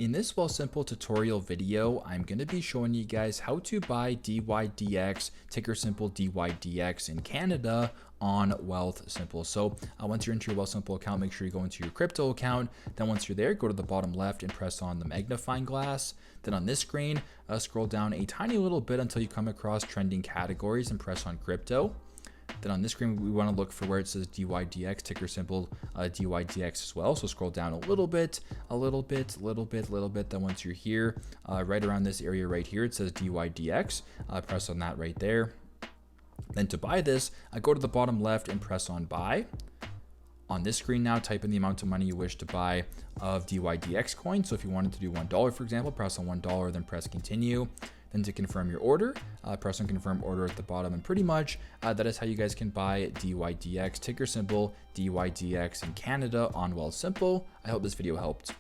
In this Wealthsimple tutorial video, I'm going to be showing you guys how to buy dYdX, ticker symbol dYdX in Canada on Wealthsimple. So once you're into your Wealthsimple account, make sure you go into your crypto account. Then once you're there, go to the bottom left and press on the magnifying glass. Then on this screen, scroll down a tiny little bit until you come across trending categories and press on crypto. Then on this screen, we want to look for where it says dYdX, ticker symbol dYdX as well. So scroll down a little bit. Then once you're here, right around this area right here, it says dYdX. Press on that right there. Then to buy this, go to the bottom left and press on buy. On this screen now, type in the amount of money you wish to buy of dYdX coin. So if you wanted to do $1, for example, press on $1, then press continue. Then to confirm your order, press on confirm order at the bottom. And pretty much that is how you guys can buy dYdX, ticker symbol dYdX in Canada on Wealthsimple. I hope this video helped.